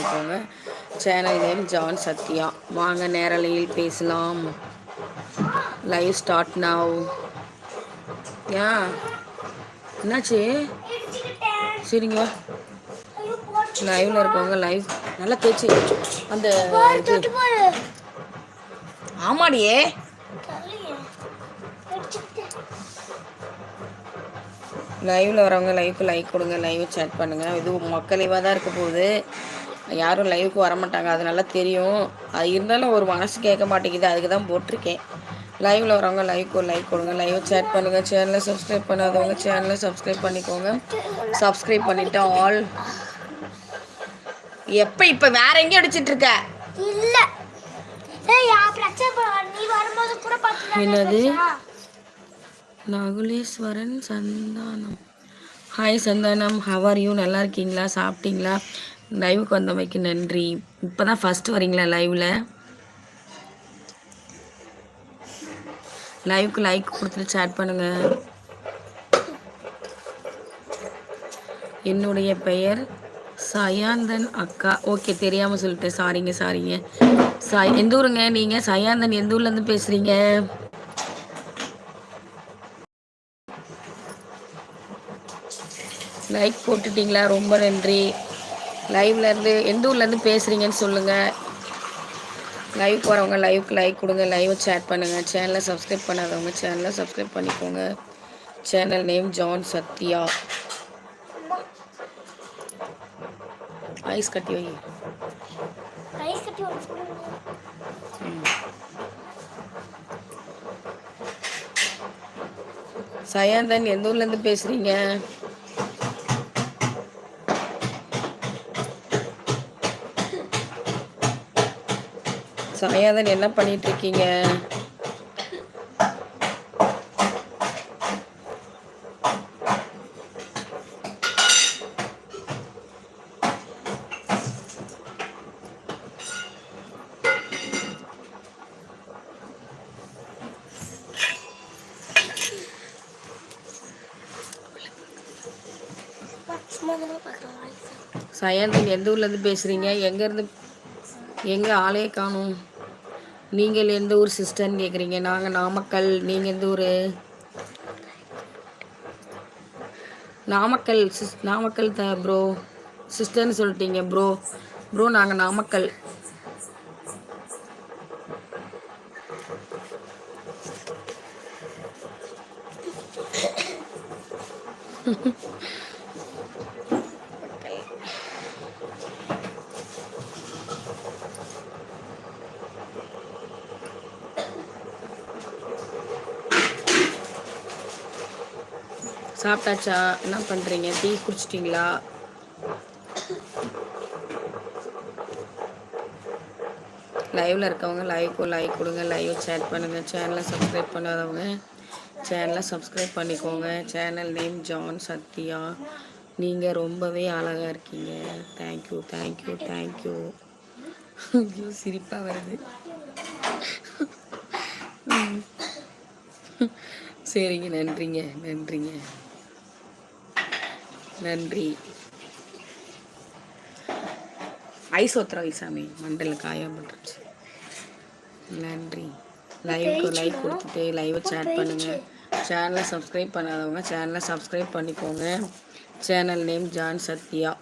பண்ணிக்கோங்க. Channel name John Sathya. வாங்க நேரலையில் பேசலாம். Live start now. என்னாச்சு? சரிங்க, லைவ்ல இருக்கவங்க லைவ் நல்லா தேய்ச்சி அந்த இது. ஆமாடியே, லைவில் வரவங்க லைவுக்கு லைக் கொடுங்க, லைவ் சேட் பண்ணுங்கள். இது மக்களைவாக தான் இருக்க போகுது, யாரும் லைவுக்கு வரமாட்டாங்க, அது நல்லா தெரியும். அது இருந்தாலும் ஒரு மனசு கேட்க மாட்டேங்குது, அதுக்கு தான் போட்டிருக்கேன். லைவில் வரவங்க லைவுக்கு ஒரு லைக் கொடுங்க, லைவ் சேட் பண்ணுங்கள். சேனலை சப்ஸ்கிரைப் பண்ணாதவங்க சேனலை சப்ஸ்கிரைப் பண்ணிக்கோங்க. சப்ஸ்கிரைப் பண்ணிவிட்டு ஆல். எப்போ இப்போ வேற எங்கேயும் அடிச்சிட்ருக்க? இல்லை, என்னது? Nakuleswaran Santhanam. Hi Santhanam, how are you? நல்லா இருக்கீங்களா? சாப்பிட்டீங்களா? லைவுக்கு வந்தமைக்கு நன்றி. இப்போ தான் ஃபஸ்ட்டு வரீங்களா லைவில்? லைவுக்கு லைக் கொடுத்துட்டு சேட் பண்ணுங்கள். என்னுடைய பெயர் சயாந்தன் அக்கா. ஓகே, தெரியாமல் சொல்லிட்டேன், சாரிங்க. எந்த ஊருங்க நீங்கள்? சயாந்தன் எந்த ஊர்லேருந்து பேசுகிறீங்க? லைக் போட்டுட்டிங்களா? ரொம்ப நன்றி. லைவ்லேருந்து எந்த ஊர்லேருந்து பேசுகிறீங்கன்னு சொல்லுங்கள். லைவ் போகிறவங்க லைவுக்கு லைக் கொடுங்க, லைவ் சேட் பண்ணுங்கள். சேனலை சப்ஸ்கிரைப் பண்ணாதவங்க சேனலை சப்ஸ்கிரைப் பண்ணிக்கோங்க. Channel name John Sathya. Ice கட்டி வை. சயாந்தன் எந்த ஊர்லேருந்து பேசுகிறீங்க? சயாந்தன் என்ன பண்ணிகிட்ருக்கீங்க? சயாந்தன் எந்த ஊர்லேருந்து பேசுகிறீங்க? எங்கேருந்து? எங்கே ஆளே காணும். நீங்கள் எந்த ஊர் சிஸ்டர்ன்னு கேட்குறீங்க. நாங்கள் நாமக்கல். நீங்கள் எந்த ஊர்? நாமக்கல். நாமக்கல் ப்ரோ. சிஸ்டர்னு சொல்லிட்டீங்க ப்ரோ. நாங்கள் நாமக்கல். சாப்பிட்டாச்சா? என்ன பண்ணுறீங்க? டீ குடிச்சிட்டிங்களா? லைவில் இருக்கவங்க லைவுக்கு லைக் கொடுங்க, லைவ் சேட் பண்ணுங்கள். சேனலை சப்ஸ்கிரைப் பண்ணாதவங்க சேனலை சப்ஸ்கிரைப் பண்ணிக்கோங்க. Channel name John Sathya. நீங்கள் ரொம்பவே அழகாக இருக்கீங்க. தேங்க்யூ. ஐயோ, சிரிப்பாக வருது. சரிங்க, நன்றிங்க. நன்றி. ஐஸ் ஒத்துற சாமி, மண்டல காயம் பண்ணுறச்சு. நன்றி. லைவுக்கு லைக் கொடுத்துட்டு லைவை சேட் பண்ணுங்கள். சேனலை சப்ஸ்கிரைப் பண்ணாதவங்க சேனலை சப்ஸ்கிரைப் பண்ணிக்கோங்க. Channel name John Sathya.